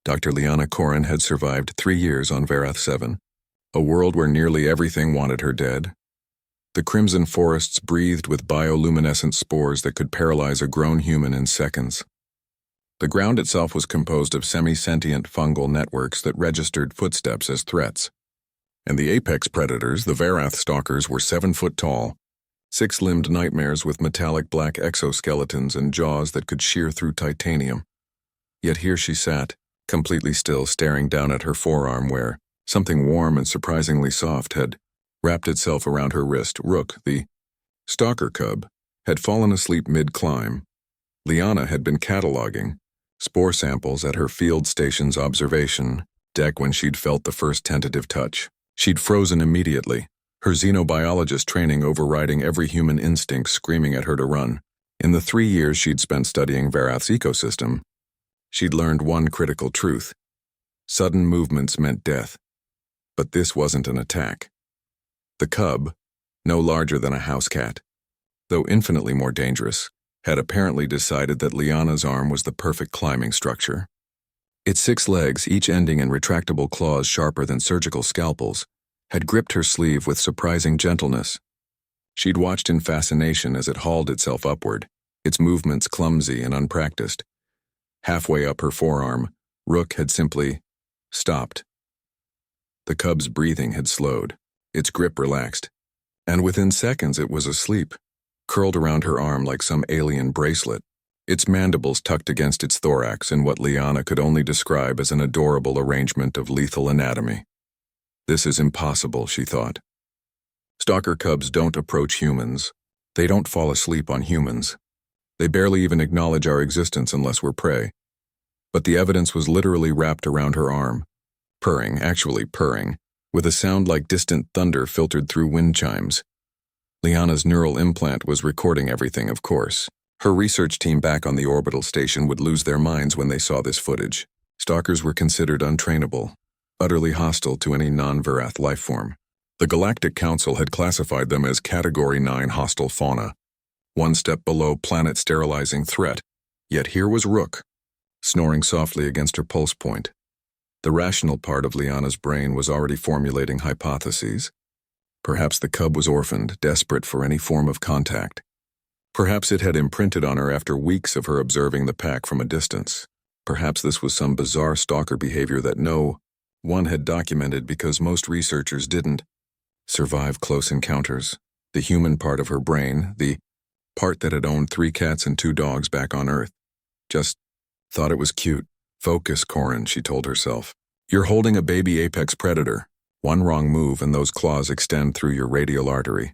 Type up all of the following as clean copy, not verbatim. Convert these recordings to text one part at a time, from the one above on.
Dr. Liana Corin had survived 3 years on Verath 7, a world where nearly everything wanted her dead. The crimson forests breathed with bioluminescent spores that could paralyze a grown human in seconds. The ground itself was composed of semi-sentient fungal networks that registered footsteps as threats. And the apex predators, the Verath stalkers, were 7 foot tall, 6-limbed nightmares with metallic black exoskeletons and jaws that could shear through titanium. Yet here she sat, completely still, staring down at her forearm where something warm and surprisingly soft had wrapped itself around her wrist. Rook, the stalker cub, had fallen asleep mid-climb. Liana had been cataloging spore samples at her field station's observation deck when she'd felt the first tentative touch. She'd frozen immediately, her xenobiologist training overriding every human instinct screaming at her to run. In the 3 years she'd spent studying Verath's ecosystem, she'd learned one critical truth. Sudden movements meant death. But this wasn't an attack. The cub, no larger than a house cat, though infinitely more dangerous, had apparently decided that Liana's arm was the perfect climbing structure. Its 6 legs, each ending in retractable claws sharper than surgical scalpels, had gripped her sleeve with surprising gentleness. She'd watched in fascination as it hauled itself upward, its movements clumsy and unpracticed. Halfway up her forearm, Rook had simply stopped. The cub's breathing had slowed, its grip relaxed, and within seconds it was asleep, curled around her arm like some alien bracelet, its mandibles tucked against its thorax in what Liana could only describe as an adorable arrangement of lethal anatomy. This is impossible, she thought. Stalker cubs don't approach humans. They don't fall asleep on humans. They barely even acknowledge our existence unless we're prey. But the evidence was literally wrapped around her arm, actually purring, with a sound like distant thunder filtered through wind chimes. Liana's neural implant was recording everything, of course. Her research team back on the orbital station would lose their minds when they saw this footage. Stalkers were considered untrainable, utterly hostile to any non-Verath lifeform. The Galactic Council had classified them as Category 9 hostile fauna, one step below planet-sterilizing threat. Yet here was Rook, snoring softly against her pulse point. The rational part of Liana's brain was already formulating hypotheses. Perhaps the cub was orphaned, desperate for any form of contact. Perhaps it had imprinted on her after weeks of her observing the pack from a distance. Perhaps this was some bizarre stalker behavior that no one had documented because most researchers didn't survive close encounters. The human part of her brain, the part that had owned 3 cats and 2 dogs back on Earth, just thought it was cute. Focus, Corin, she told herself. You're holding a baby apex predator. One wrong move and those claws extend through your radial artery.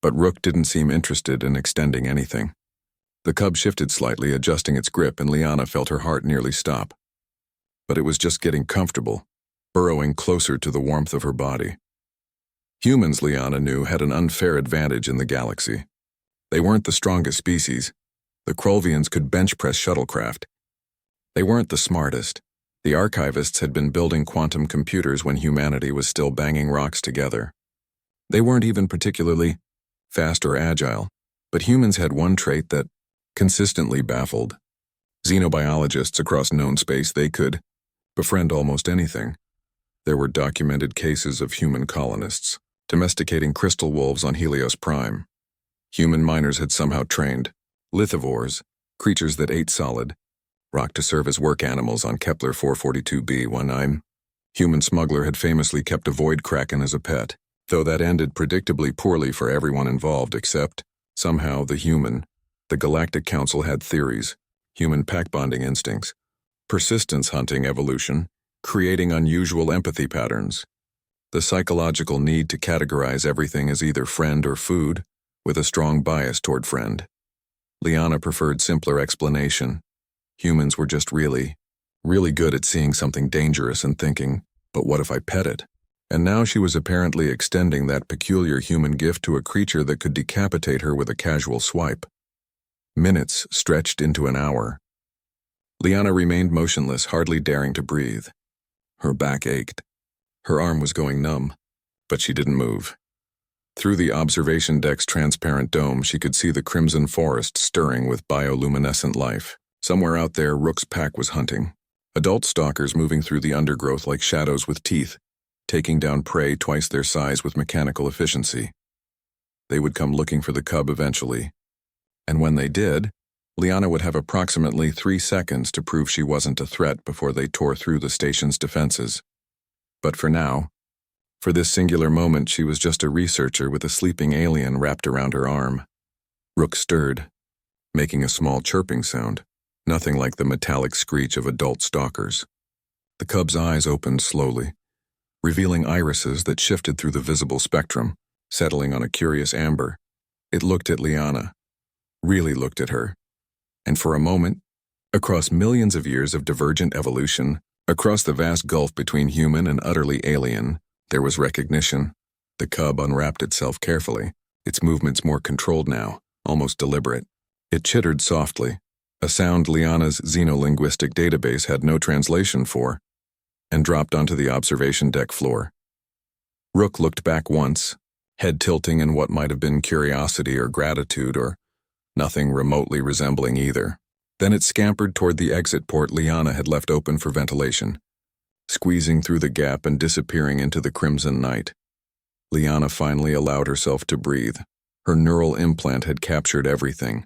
But Rook didn't seem interested in extending anything. The cub shifted slightly, adjusting its grip, and Liana felt her heart nearly stop. But it was just getting comfortable, burrowing closer to the warmth of her body. Humans, Liana knew, had an unfair advantage in the galaxy. They weren't the strongest species. The Krolvians could bench-press shuttlecraft. They weren't the smartest. The archivists had been building quantum computers when humanity was still banging rocks together. They weren't even particularly fast or agile, but humans had one trait that consistently baffled xenobiologists across known space. They could befriend almost anything. There were documented cases of human colonists domesticating crystal wolves on Helios Prime. Human miners had somehow trained lithivores, creatures that ate solid rock, to serve as work animals on Kepler 442b. One human smuggler had famously kept a void kraken as a pet, though that ended predictably poorly for everyone involved except, somehow, the human. The Galactic Council had theories, human pack-bonding instincts, persistence hunting evolution, creating unusual empathy patterns, the psychological need to categorize everything as either friend or food, with a strong bias toward friend. Liana preferred simpler explanation. Humans were just really good at seeing something dangerous and thinking, but what if I pet it? And now she was apparently extending that peculiar human gift to a creature that could decapitate her with a casual swipe. Minutes stretched into an hour. Liana remained motionless, hardly daring to breathe. Her back ached. Her arm was going numb, but she didn't move. Through the observation deck's transparent dome, she could see the crimson forest stirring with bioluminescent life. Somewhere out there, Rook's pack was hunting. Adult stalkers moving through the undergrowth like shadows with teeth, taking down prey twice their size with mechanical efficiency. They would come looking for the cub eventually. And when they did, Liana would have approximately 3 seconds to prove she wasn't a threat before they tore through the station's defenses. But for now, for this singular moment, she was just a researcher with a sleeping alien wrapped around her arm. Rook stirred, making a small chirping sound, nothing like the metallic screech of adult stalkers. The cub's eyes opened slowly, revealing irises that shifted through the visible spectrum, settling on a curious amber. It looked at Liana, really looked at her. And for a moment, across millions of years of divergent evolution, across the vast gulf between human and utterly alien, there was recognition. The cub unwrapped itself carefully, its movements more controlled now, almost deliberate. It chittered softly, a sound Liana's xenolinguistic database had no translation for, and dropped onto the observation deck floor. Rook looked back once, head tilting in what might have been curiosity or gratitude or nothing remotely resembling either. Then it scampered toward the exit port Liana had left open for ventilation, squeezing through the gap and disappearing into the crimson night. Liana finally allowed herself to breathe. Her neural implant had captured everything.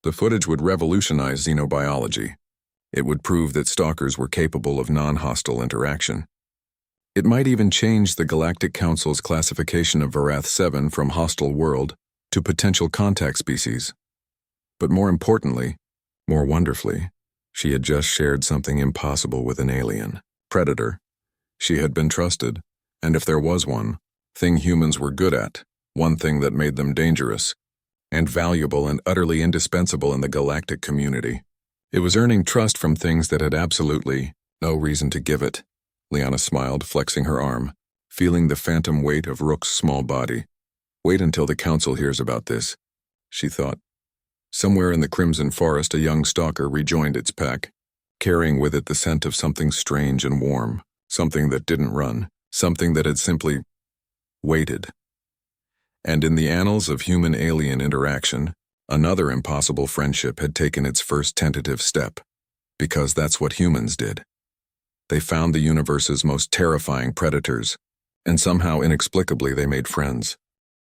The footage would revolutionize xenobiology. It would prove that stalkers were capable of non-hostile interaction. It might even change the Galactic Council's classification of Verath 7 from hostile world to potential contact species. But more importantly, more wonderfully, she had just shared something impossible with an alien. Predator. She had been trusted, and if there was one thing humans were good at, one thing that made them dangerous, and valuable and utterly indispensable in the galactic community. It was earning trust from things that had absolutely no reason to give it. Liana smiled, flexing her arm, feeling the phantom weight of Rook's small body. Wait until the council hears about this, she thought. Somewhere in the Crimson Forest, a young stalker rejoined its pack, carrying with it the scent of something strange and warm, something that didn't run, something that had simply waited. And in the annals of human-alien interaction, another impossible friendship had taken its first tentative step, because that's what humans did. They found the universe's most terrifying predators, and somehow inexplicably they made friends.